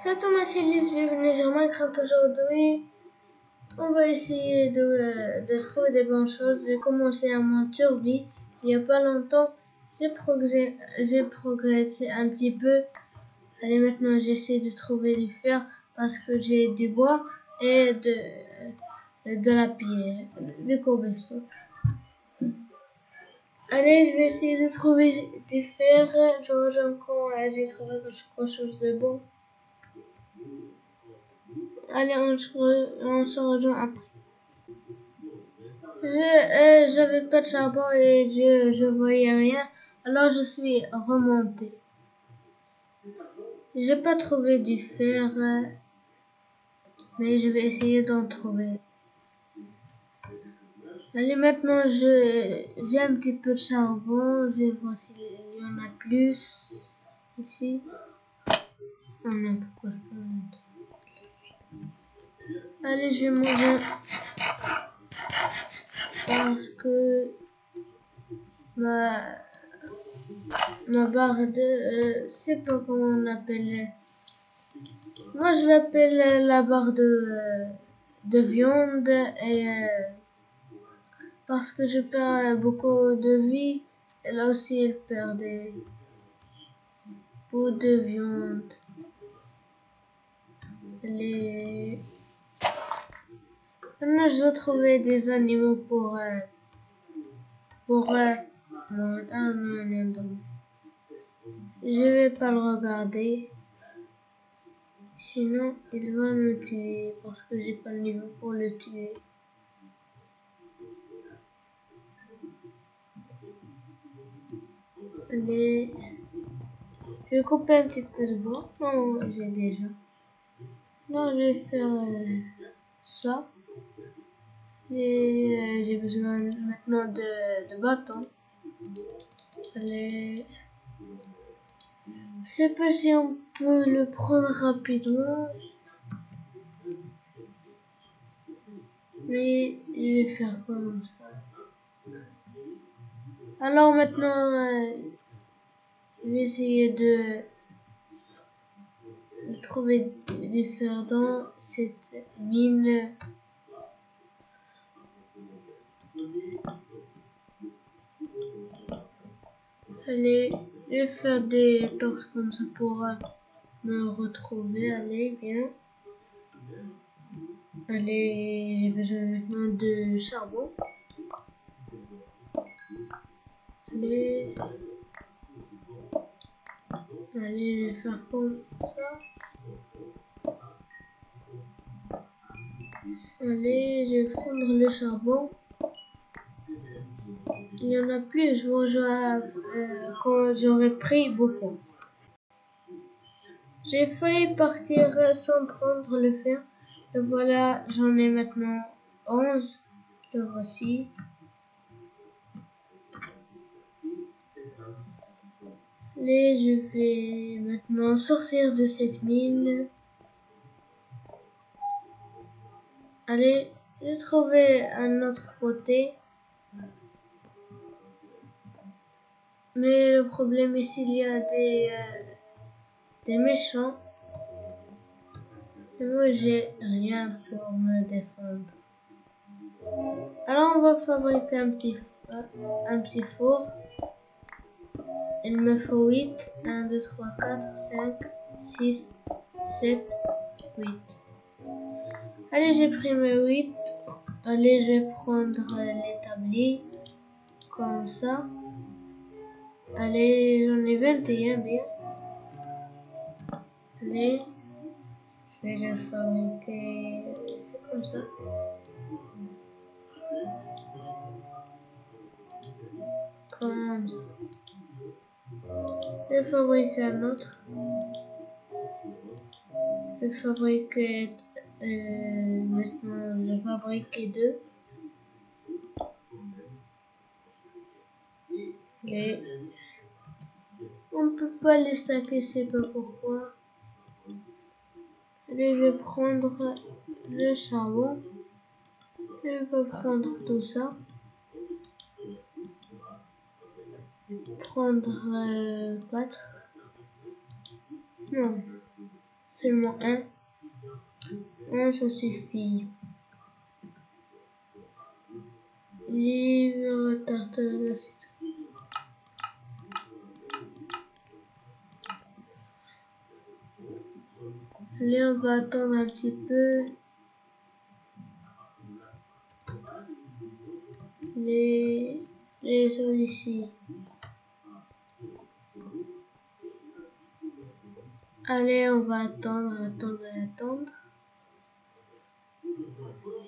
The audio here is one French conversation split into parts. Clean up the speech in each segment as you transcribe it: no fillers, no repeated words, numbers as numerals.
C'est Thomas Ellis, bienvenue sur Minecraft. Aujourd'hui, on va essayer de trouver des bonnes choses. J'ai commencé à mon survie il n'y a pas longtemps. J'ai progressé un petit peu. Allez, maintenant j'essaie de trouver du fer parce que j'ai du bois et de la pierre, du cobblestone. Allez, je vais essayer de trouver du fer. Je rejoins quand j'ai trouvé quelque chose de bon. Allez, on se rejoint après. J'avais pas de charbon et je voyais rien, alors je suis remonté. J'ai pas trouvé du fer, mais je vais essayer d'en trouver. Allez, maintenant j'ai un petit peu de charbon, je vais voir s'il y en a plus ici. Oh non, pourquoi je peux mettre. Allez, je vais manger parce que ma barre de... je sais pas comment on appelle. Moi je l'appelle la barre de viande et parce que je perds beaucoup de vie. Et là aussi elle perd des bouts de viande. Maintenant je dois trouver des animaux pour non. Je vais pas le regarder. Sinon, il va me tuer parce que j'ai pas le niveau pour le tuer. Allez, je vais couper un petit peu de bois. Non, j'ai déjà. Non, je vais faire ça. Et j'ai besoin maintenant de bâtons. Allez. Je sais pas si on peut le prendre rapidement. Mais je vais faire comme ça. Alors maintenant, je vais essayer de trouver du fer dans cette mine. Allez, je vais faire des torses comme ça pour me retrouver. Allez, bien. Allez, j'ai besoin maintenant de charbon. Allez, je vais faire comme ça. Allez, je vais prendre le charbon. Il y en a plus, je vous rejoins quand j'aurai pris beaucoup. J'ai failli partir sans prendre le fer. Le voilà, j'en ai maintenant 11. Le voici. Allez, je vais maintenant sortir de cette mine. Allez, j'ai trouvé un autre côté. Mais le problème ici, il y a des méchants. Et moi, j'ai rien pour me défendre. Alors, on va fabriquer un petit four. Il me faut 8. 1, 2, 3, 4, 5, 6, 7, 8. Allez, j'ai pris mes 8. Allez, je vais prendre l'établi. Comme ça. Allez, j'en ai 21, bien. Allez, je vais le fabriquer. C'est comme ça. Comme ça. Je vais fabriquer un autre. Je vais fabriquer maintenant, je vais fabriquer 2. Et on peut pas les stacker, c'est pas pourquoi. Allez, je vais prendre le charbon. Je vais prendre tout ça. Prendre 4. Non. Seulement un. Un, ça suffit. Livre, tarte de la citrouille. Allez, on va attendre un petit peu. Les autres ici. Allez, on va attendre.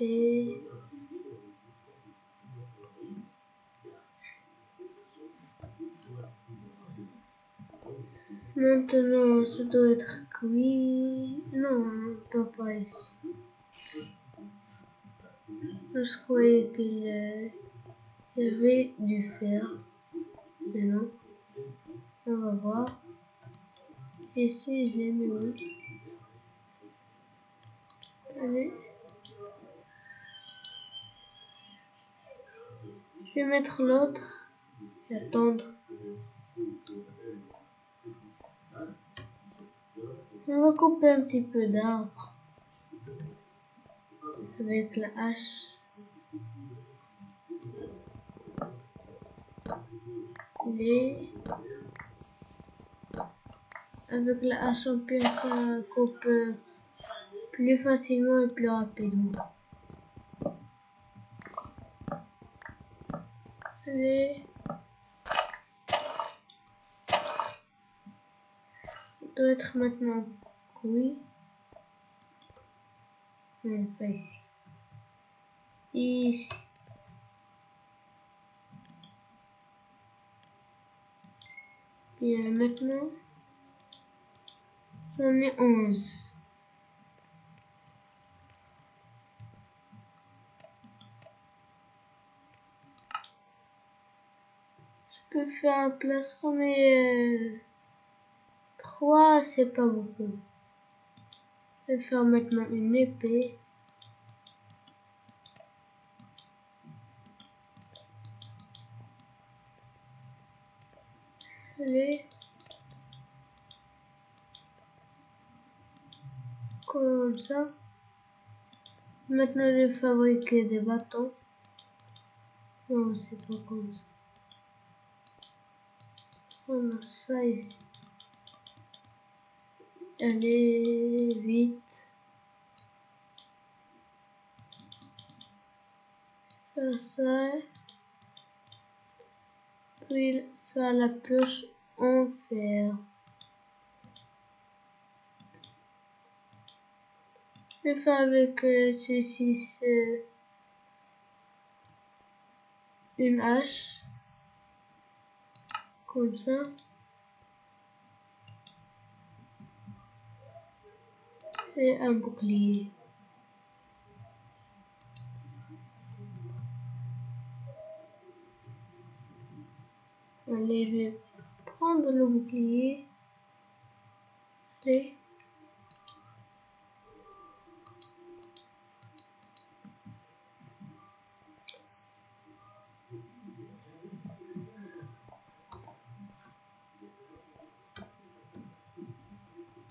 Et maintenant, ça doit être cuit. Non, pas ici. Je croyais qu'il y avait du fer. Mais non. On va voir. Ici, j'ai mis où? Allez. Je vais mettre l'autre et attendre. On va couper un petit peu d'arbre avec la hache. Avec la hache en pierre, ça coupe plus facilement et plus rapidement. Allez. Ça doit être maintenant cuit. Non, pas ici. Ici. Bien, maintenant, j'en ai 11. Je peux faire un plastron, mais 3, c'est pas beaucoup. Je vais faire maintenant une épée. Allez. Comme ça. Maintenant, je vais fabriquer des bâtons. Non, c'est pas comme ça. On a ça ici. Allez, vite. Faire ça. Puis faire la pioche en fer. Je vais faire avec ceci une hache. Comme ça. Et un bouclier. Allez, je vais prendre le bouclier. Et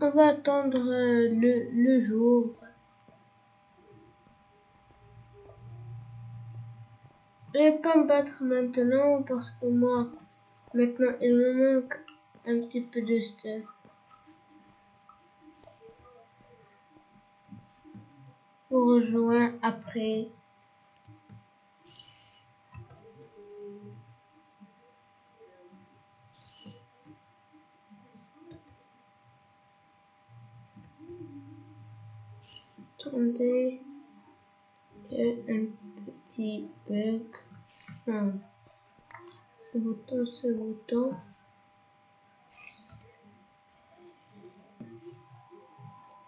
on va attendre le jour. Je vais pas me battre maintenant parce que moi, maintenant, il me manque un petit peu de stuff. On rejoint après. Attendez. Il y a un petit bug. Non. Ce bouton.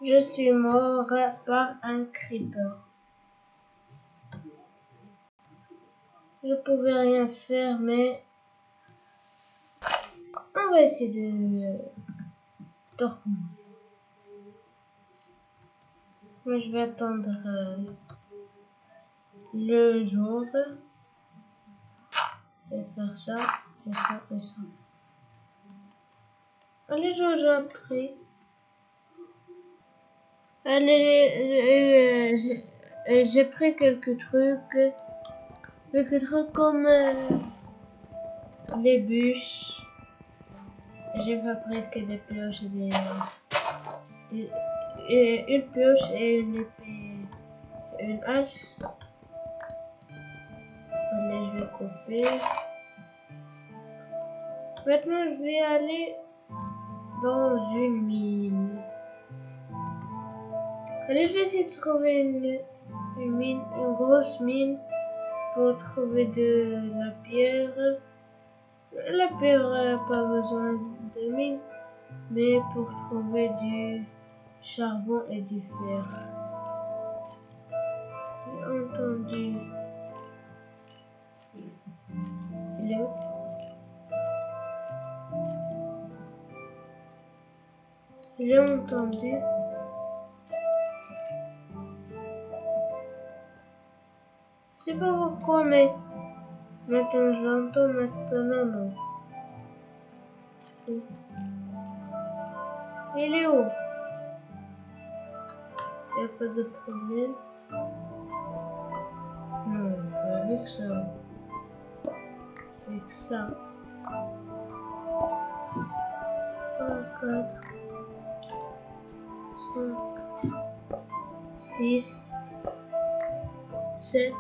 Je suis mort par un creeper. Je pouvais rien faire, mais on va essayer de recommencer. Moi, je vais attendre le jour. Je vais faire ça, et ça, et ça. Allez, j'ai après. Allez, j'ai pris quelques trucs comme les bûches. J'ai fabriqué des pioches, une pioche et une épée, une hache. Allez, je vais couper. Maintenant, je vais aller dans une mine. Allez, je vais essayer de trouver une grosse mine pour trouver de la pierre. La pierre n'a pas besoin de mine, mais pour trouver du charbon et du fer. J'ai entendu. Il est où? J'ai entendu. Je sais pas pourquoi, mais maintenant je l'entends, maintenant non. Il est où? Il n'y a pas de problème. Non, pas avec ça. Avec ça. 4, 5, 6, 7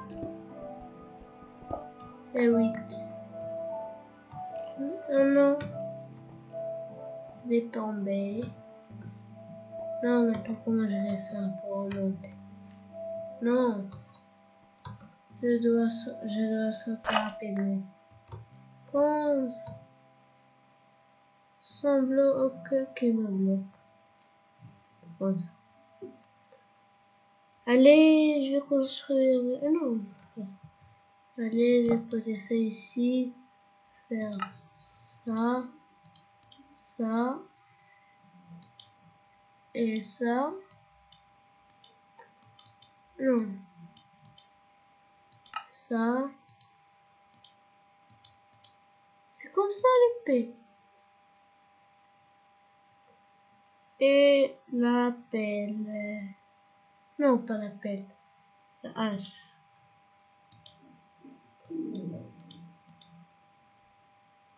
et 8. Oh non. Je vais tomber. Non, maintenant comment je vais faire pour remonter? Non. Je dois sauter rapidement. 11. Sans bloc qui me bloque. Comme ça. Allez, je vais construire. Non. Allez, je vais poser ça ici. Faire ça. Ça. Et ça. Non. Ça. C'est comme ça l'épée. Et la pelle. Non, pas la pelle. La hache.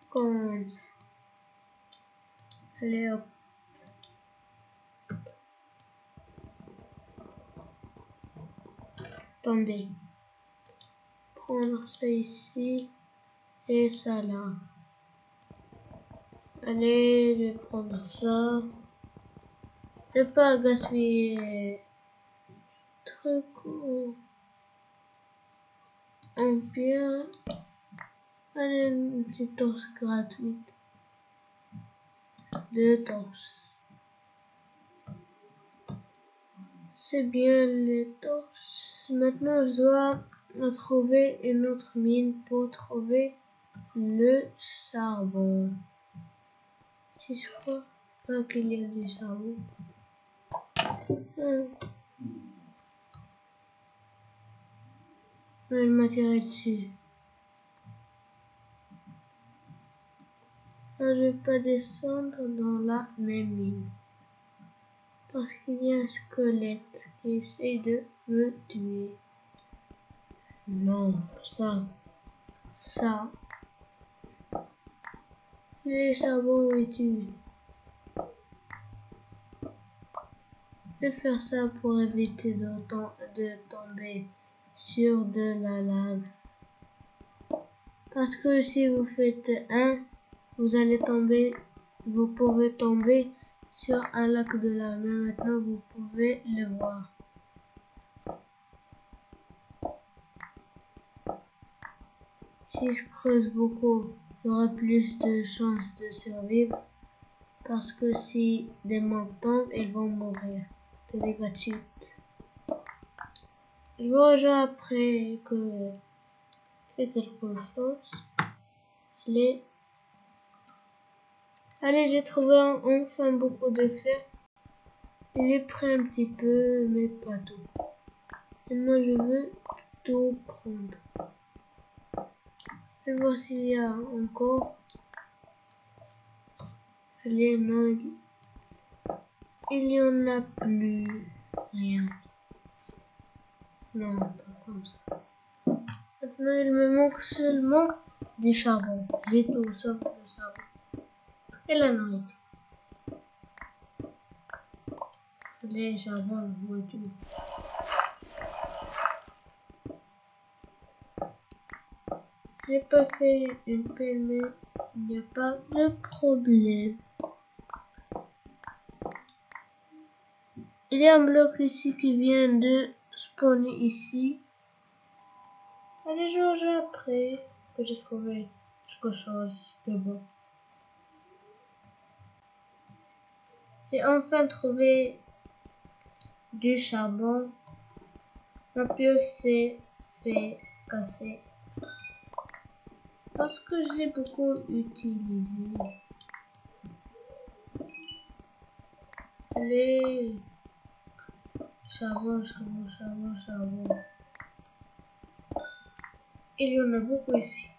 Comme ça. Allez hop. Attendez. Prendre ça ici. Et ça là. Allez, je vais prendre ça. Je vais pas gaspiller truc ou en pierre. Allez, une petite torche gratuite. 2 torches. C'est bien les torches. Maintenant, je dois trouver une autre mine pour trouver le charbon. Si je crois pas qu'il y a du charbon. Il m'a tiré dessus. Là, je vais pas descendre dans la même mine. Parce qu'il y a un squelette qui essaie de me tuer. Non, ça. Les charbons et tu. Je vais faire ça pour éviter de tomber sur de la lave. Parce que si vous faites vous pouvez tomber sur un lac de lave. Mais maintenant vous pouvez le voir. Si je creuse beaucoup, il y aura plus de chances de survivre. Parce que si des mobs tombent, ils vont mourir de dégâts de chute. Je vous rejoins après que je fais quelque chose. Allez, j'ai trouvé enfin beaucoup de fer. J'ai pris un petit peu, mais pas tout. Et moi, je veux tout prendre. Je vais voir s'il y a encore. Allez, non, il y en a plus. Rien. Non, pas comme ça. Maintenant, il me manque seulement du charbon. J'ai tout sauf le charbon. Et la nourriture. Les charbons, la nourriture. J'ai pas fait une paix, mais il n'y a pas de problème. Il y a un bloc ici qui vient de spawner ici. Allez, je rejoins après que j'ai trouvé quelque chose de bon. J'ai enfin trouvé du charbon. Ma pioche s'est fait casser parce que je l'ai beaucoup utilisé. Allez, charbon, charbon, charbon, charbon. Il y en a beaucoup ici.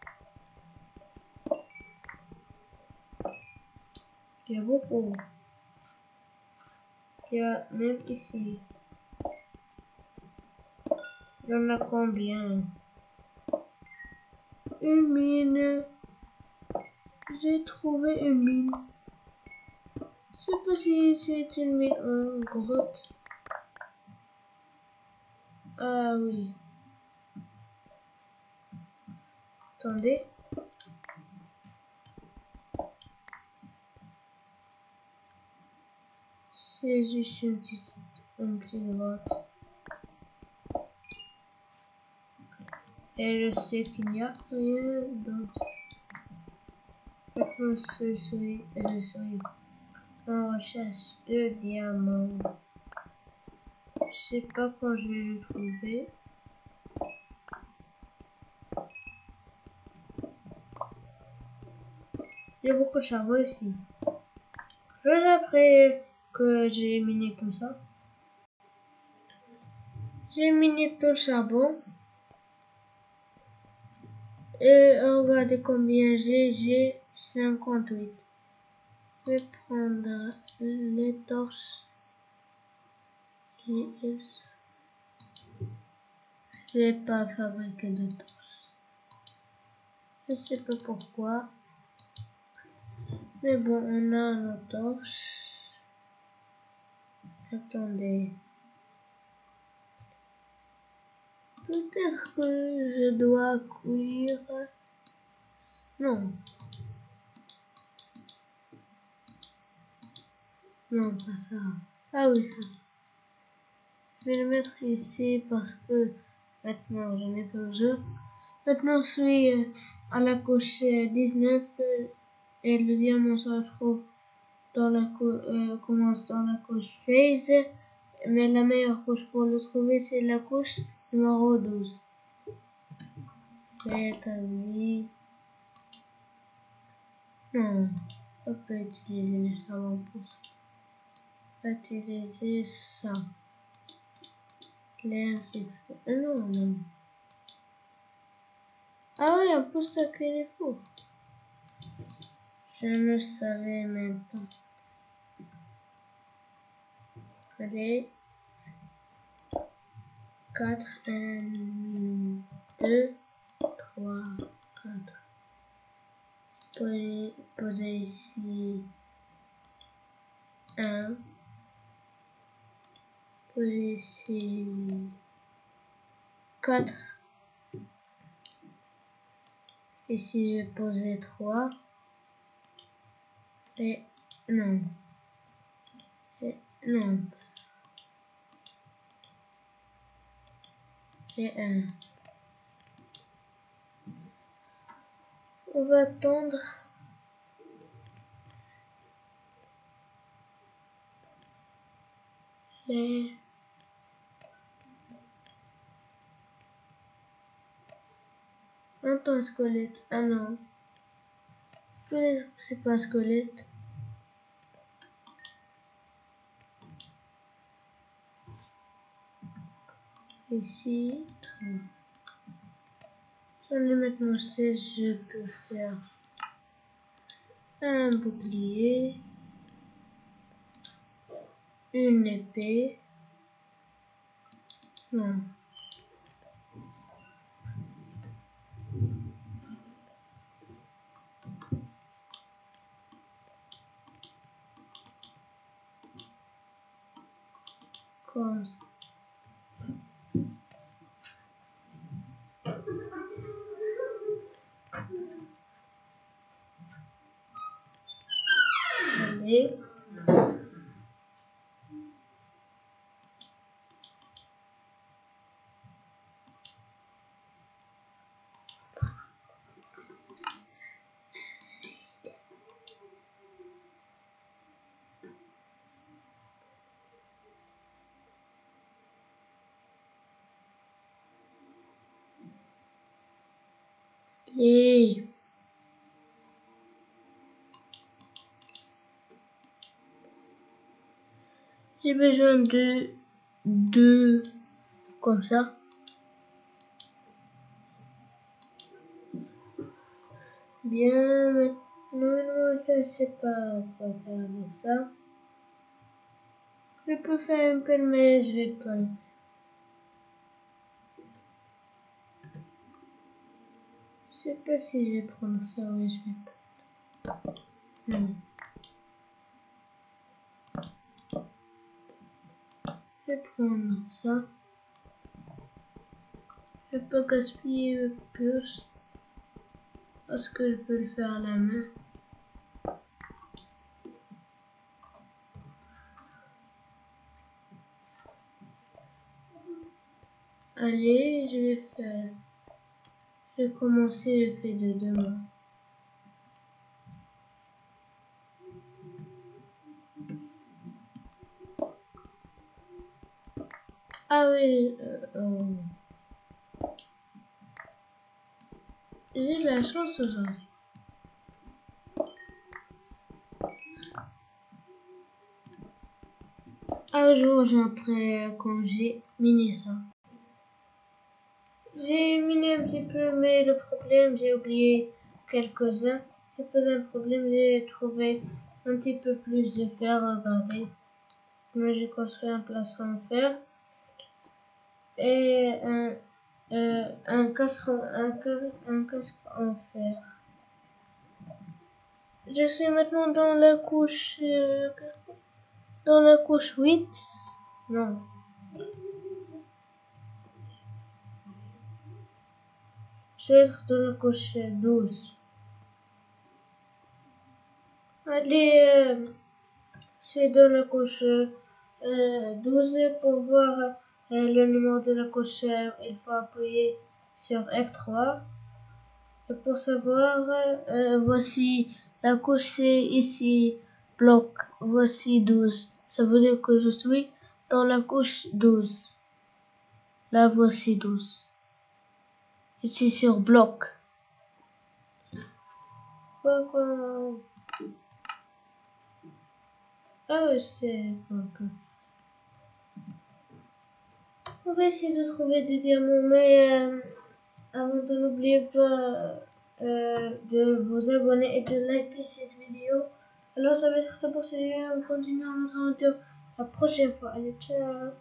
Il y a beaucoup. Il y a même ici. Il y en a combien? Une mine. J'ai trouvé une mine. Je sais pas si c'est une mine en grotte. Ah oui. Attendez. C'est juste une petite grotte. Et je sais qu'il n'y a rien d'autre. Maintenant, je suis en recherche de diamants. Je sais pas quand je vais le trouver. Il y a beaucoup de charbon ici. Juste après que j'ai miné tout ça. J'ai miné tout le charbon. Et regardez combien j'ai 58. Je vais prendre les torches. Je n'ai pas fabriqué de torches. Je sais pas pourquoi. Mais bon, on a nos torches. Attendez. Peut-être que je dois cuire. Non. Non, pas ça. Ah oui, ça. Je vais le mettre ici parce que maintenant j'en ai pas besoin. Maintenant je suis à la couche 19 et le diamant se retrouve dans la commence dans la couche 16. Mais la meilleure couche pour le trouver c'est la couche numéro 12. Rétabli. Non, on peut utiliser le charbon pour ça. On peut utiliser ça. L'air c'est fou. Non, non. Ah oui, on peut stocker les fours. Je ne savais même pas. Allez. 4, 1, 2, 3, 4. Poser ici 1. Poser ici 4. Ici, je vais poser 3. Et non. Et non. Et 1. On va attendre. Et un squelette. Ah non. Peut-être que c'est pas un squelette. Ici. J'en ai maintenant 16. Je peux faire un bouclier. Une épée. Non. Comme ça. Allez. Et j'ai besoin de deux comme ça. Bien, maintenant ça c'est pas quoi faire avec ça. Je peux faire un peu mais je vais pas. Je sais pas si je vais prendre ça, oui je vais pas. Non. Je vais prendre ça. Je peux pas gaspiller le plus parce que je peux le faire à la main. Allez, je vais faire. Je vais commencer le fait de demain. Ah oui, j'ai de la chance aujourd'hui. Un jour, après quand j'ai miné ça. J'ai miné un petit peu, mais le problème, j'ai oublié quelques-uns. C'est pas un problème, j'ai trouvé un petit peu plus de fer, regardez. Moi, j'ai construit un plastron en fer et un casque en fer. Je suis maintenant dans la couche 8. Non. Je vais être dans la couche 12. Allez, c'est dans la couche 12 pour voir le numéro de la couche. Il faut appuyer sur F3. Et pour savoir, voici la couche c'est ici, bloc, voici 12. Ça veut dire que je suis dans la couche 12. Là, voici 12. Ici sur bloc. Pourquoi? Ah oui, c'est un peu. On va essayer de trouver des diamants, mais avant de n'oubliez pas de vous abonner et de liker cette vidéo. Alors ça va être ça pour cette vidéo, on continue notre aventure la prochaine fois. Allez, ciao!